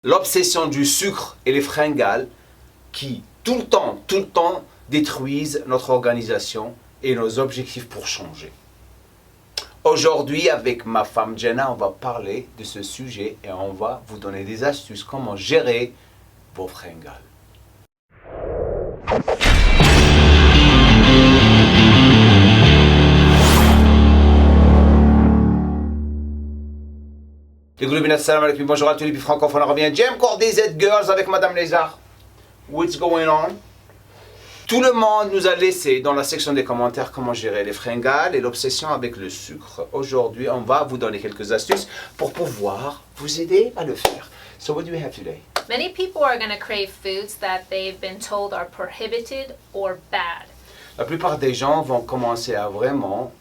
L'obsession du sucre et les fringales qui, tout le temps, détruisent notre organisation et nos objectifs pour changer. Aujourd'hui, avec ma femme Jenna, on va parler de ce sujet et on va vous donner des astuces comment gérer vos fringales. Les groupes salam alaikum, bonjour à tous les francophones, on revient. J'aime encore des Z-Girls avec Madame Lézard. What's going on? Tout le monde nous a laissé dans la section des commentaires comment gérer les fringales et l'obsession avec le sucre. Aujourd'hui, on va vous donner quelques astuces pour pouvoir vous aider à le faire. So what do we have today? Many people are going to crave foods that they've been told are prohibited or bad. La plupart des gens vont commencer à vraiment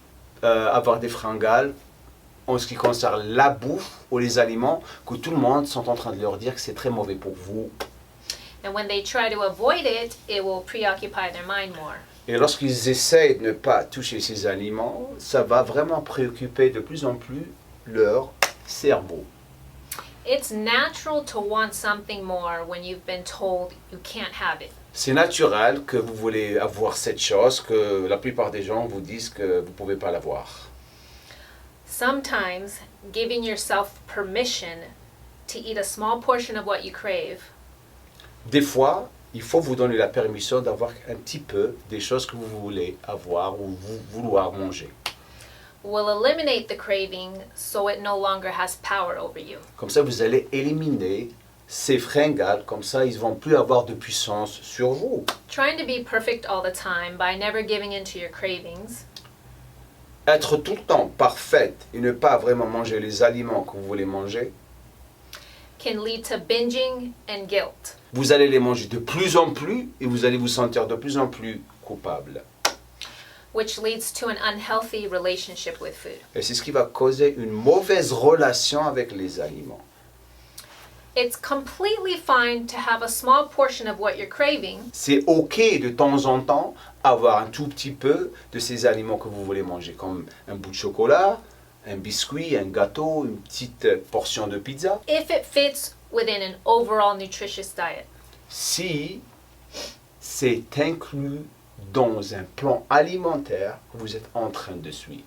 avoir des fringales en ce qui concerne la bouffe ou les aliments que tout le monde sont en train de leur dire que c'est très mauvais pour vous. And when they try to avoid it, it will preoccupy their mind more. Et lorsqu'ils essayent de ne pas toucher ces aliments, ça va vraiment préoccuper de plus en plus leur cerveau. It's natural to want something more when you've been told you can't have it. C'est naturel que vous voulez avoir cette chose que la plupart des gens vous disent que vous ne pouvez pas l'avoir. Sometimes giving yourself permission to eat a small portion of what you crave Des fois, il faut vous donner la permission d'avoir un petit peu des choses que vous voulez avoir ou vouloir manger. will eliminate the craving so it no longer has power over you. Comme ça, vous allez éliminer ces fringales, comme ça, ils ne vont plus avoir de puissance sur vous. Trying to be perfect all the time by never giving in to your cravings Être tout le temps parfaite et ne pas vraiment manger les aliments que vous voulez manger, can lead to binging and guilt. vous allez les manger de plus en plus et vous allez vous sentir de plus en plus coupable. Which leads to an unhealthy relationship with food. Et c'est ce qui va causer une mauvaise relation avec les aliments. It's completely fine to have a small portion of what you're craving, C'est OK de temps en temps avoir un tout petit peu de ces aliments que vous voulez manger, comme un bout de chocolat, un biscuit, un gâteau, une petite portion de pizza. if it fits within an overall nutritious diet. Si c'est inclus dans un plan alimentaire que vous êtes en train de suivre.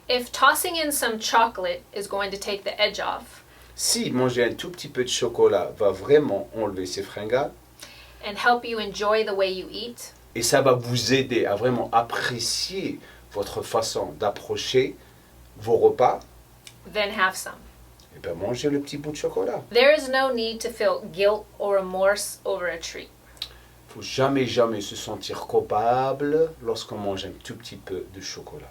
If tossing in some chocolate is going to take the edge off Si manger un tout petit peu de chocolat va vraiment enlever ces fringales, and help you enjoy the way you eat, et ça va vous aider à vraiment apprécier votre façon d'approcher vos repas, then have some. et bien mangez le petit bout de chocolat. There is no need to feel guilt or remorse over a treat. Il ne faut jamais se sentir coupable lorsqu'on mange un tout petit peu de chocolat.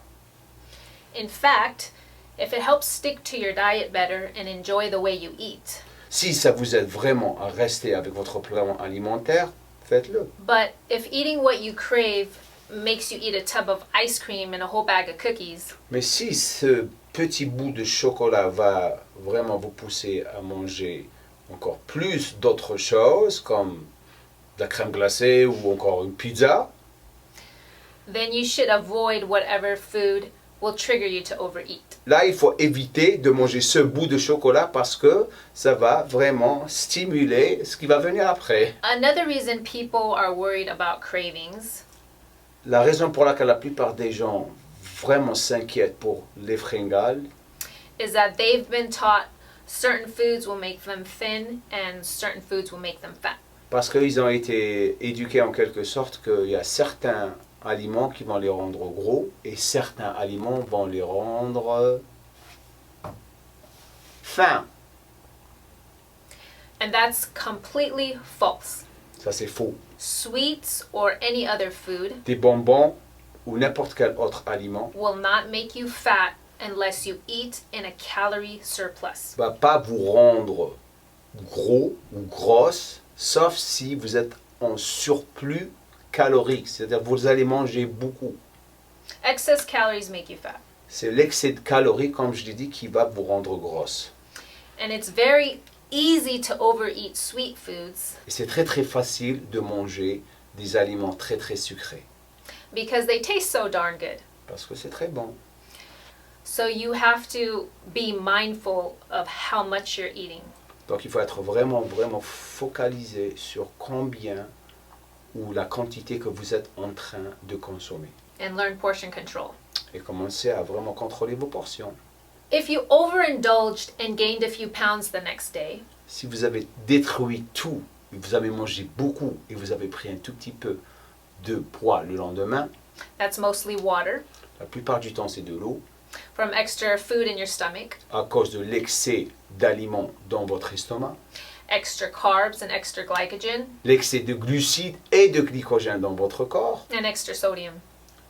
In fact, if it helps stick to your diet better and enjoy the way you eat, Si ça vous aide vraiment à rester avec votre plan alimentaire, faites-le. but if eating what you crave makes you eat a tub of ice cream and a whole bag of cookies, Mais si ce petit bout de chocolat va vraiment vous pousser à manger encore plus d'autres choses, comme de la crème glacée ou encore une pizza, then you should avoid whatever food will trigger you to overeat. là il faut éviter de manger ce bout de chocolat parce que ça va vraiment stimuler ce qui va venir après. Another reason people are worried about cravings La raison pour laquelle la plupart des gens vraiment s'inquiètent pour les fringales, is that they've been taught certain foods will make them thin and certain foods will make them fat. parce qu'ils ont été éduqués en quelque sorte qu'il y a certains aliments qui vont les rendre gros et certains aliments vont les rendre fins. And that's completely false. Ça c'est faux. Sweets or any other food Des bonbons ou n'importe quel autre aliment will not make you fat unless you eat in a calorie surplus. ne va pas vous rendre gros ou grosse, sauf si vous êtes en surplus calorique, c'est-à-dire vous allez manger beaucoup. Excess calories make you fat. C'est l'excès de calories, comme je l'ai dit, qui va vous rendre grosse. And it's very easy to overeat sweet foods Et c'est très facile de manger des aliments très sucrés, because they taste so darn good. parce que c'est très bon. So you have to be mindful of how much you're eating. Donc il faut être vraiment, vraiment focalisé sur combien ou la quantité que vous êtes en train de consommer. and learn portion control. Et commencez à vraiment contrôler vos portions. If you overindulged and gained a few pounds the next day, Si vous avez détruit tout, vous avez mangé beaucoup et vous avez pris un tout petit peu de poids le lendemain, that's mostly water la plupart du temps c'est de l'eau, from extra food in your stomach, à cause de l'excès d'aliments dans votre estomac, extra carbs and extra glycogen, l'excès de glucides et de glycogène dans votre corps, and extra sodium.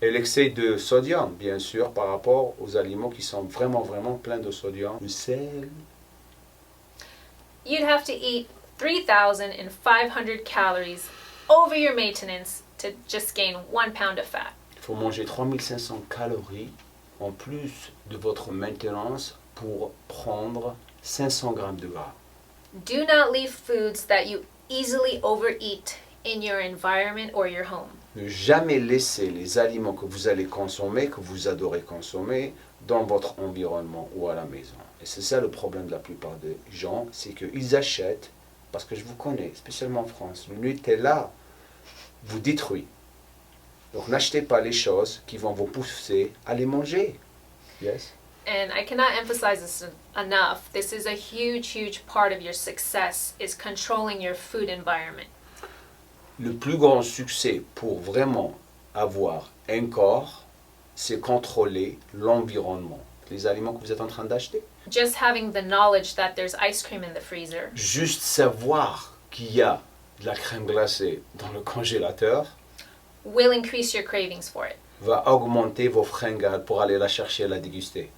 et l'excès de sodium, bien sûr, par rapport aux aliments qui sont vraiment, vraiment pleins de sodium, le sel. You'd have to eat 3,500 calories over your maintenance to just gain 1 pound of fat. Il faut manger 3500 calories en plus de votre maintenance pour prendre 500 grammes de gras. Do not leave foods that you easily overeat in your environment or your home. Ne jamais laisser les aliments que vous allez consommer, que vous adorez consommer, dans votre environnement ou à la maison. Et c'est ça le problème de la plupart des gens, c'est qu'ils achètent, parce que je vous connais, spécialement en France, le Nutella vous détruit. Donc n'achetez pas les choses qui vont vous pousser à les manger. Yes? And I cannot emphasize this enough. This is a huge, huge part of your success is controlling your food environment. Le plus grand succès pour vraiment avoir un corps, c'est contrôler l'environnement. Les aliments que vous êtes en train d'acheter. Just having the knowledge that there's ice cream in the freezer, Juste savoir qu'il y a de la crème glacée dans le congélateur will increase your cravings for it. va augmenter vos fringales pour aller la chercher et la déguster.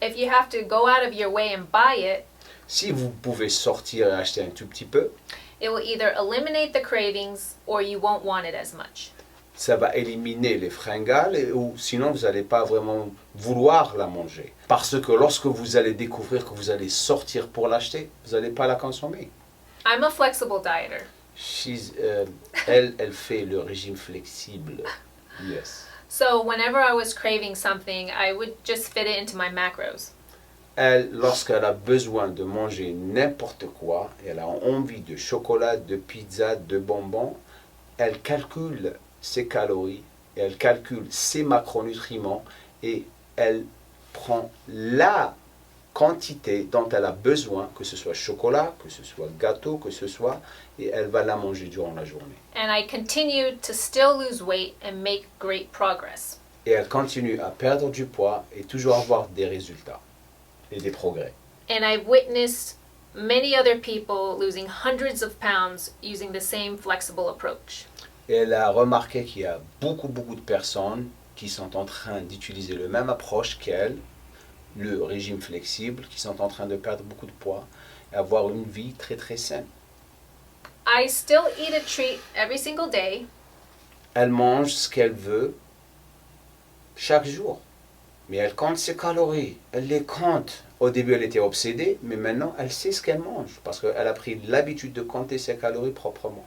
If you have to go out of your way and buy it, Si vous pouvez sortir et acheter un tout petit peu, it will either eliminate the cravings or you won't want it as much. ça va éliminer les fringales ou sinon vous n'allez pas vraiment vouloir la manger. Parce que lorsque vous allez découvrir que vous allez sortir pour l'acheter, vous n'allez pas la consommer. I'm a flexible dieter. Elle fait le régime flexible. Yes. So whenever I was craving something, I would just fit it into my macros. Elle, lorsqu'elle a besoin de manger n'importe quoi, elle a envie de chocolat, de pizza, de bonbons, elle calcule ses calories, et elle calcule ses macronutriments et elle prend la quantité dont elle a besoin, que ce soit chocolat, que ce soit gâteau, que ce soit, et elle va la manger durant la journée. And I continued to still lose weight and make great progress. Et elle continue à perdre du poids et toujours avoir des résultats et des progrès. And I've witnessed many other people losing hundreds of pounds using the same flexible approach. Et elle a remarqué qu'il y a beaucoup de personnes qui sont en train d'utiliser la même approche qu'elle, le régime flexible, qui sont en train de perdre beaucoup de poids et avoir une vie très très saine. I still eat a treat every single day, Elle mange ce qu'elle veut chaque jour. Mais elle compte ses calories, elle les compte. Au début, elle était obsédée, mais maintenant, elle sait ce qu'elle mange parce qu'elle a pris l'habitude de compter ses calories proprement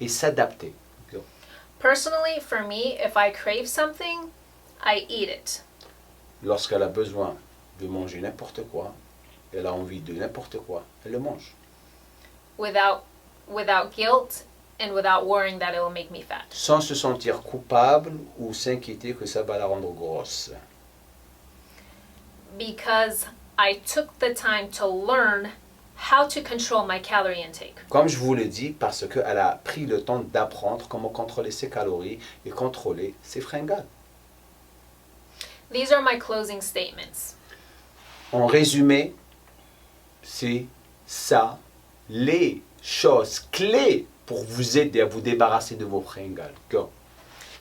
et s'adapter. personally, for me, if I crave something, I eat it. Lorsqu'elle a besoin de manger n'importe quoi, elle a envie de n'importe quoi, elle le mange. Without guilt and without worrying that it will make me fat. Sans se sentir coupable ou s'inquiéter que ça va la rendre grosse. Because I took the time to learn how to control my calorie intake. Comme je vous l'ai dit, parce qu'elle a pris le temps d'apprendre comment contrôler ses calories et contrôler ses fringales. These are my closing statements. En résumé, c'est ça les choses clés pour vous aider à vous débarrasser de vos fringales. Go.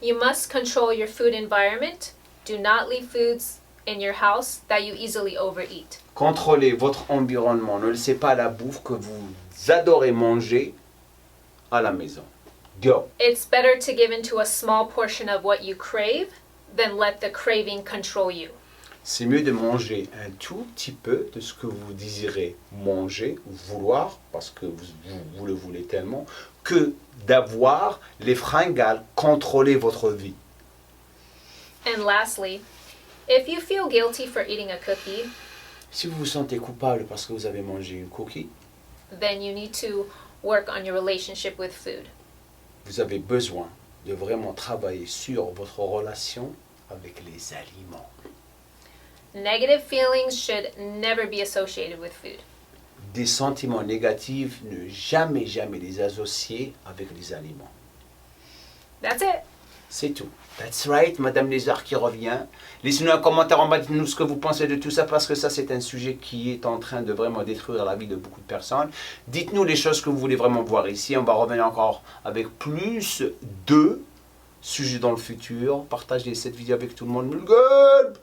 You must control your food environment. Do not leave foods in your house that you easily overeat. Contrôlez votre environnement. Ne laissez pas la bouffe que vous adorez manger à la maison. Go. It's better to give into a small portion of what you crave than let the craving control you. C'est mieux de manger un tout petit peu de ce que vous désirez manger ou vouloir, parce que vous le voulez tellement, que d'avoir les fringales contrôler votre vie. And lastly, if you feel guilty for eating a cookie, Si vous vous sentez coupable parce que vous avez mangé une cookie, then you need to work on your relationship with food. Vous avez besoin de vraiment travailler sur votre relation avec les aliments. Negative feelings should never be associated with food. Des sentiments négatifs, ne jamais les associer avec les aliments. That's it. C'est tout. That's right, Madame Lézard qui revient. Laissez-nous un commentaire en bas, dites-nous ce que vous pensez de tout ça, parce que ça, c'est un sujet qui est en train de vraiment détruire la vie de beaucoup de personnes. Dites-nous les choses que vous voulez vraiment voir ici. On va revenir encore avec plus de sujets dans le futur. Partagez cette vidéo avec tout le monde. Mulgul!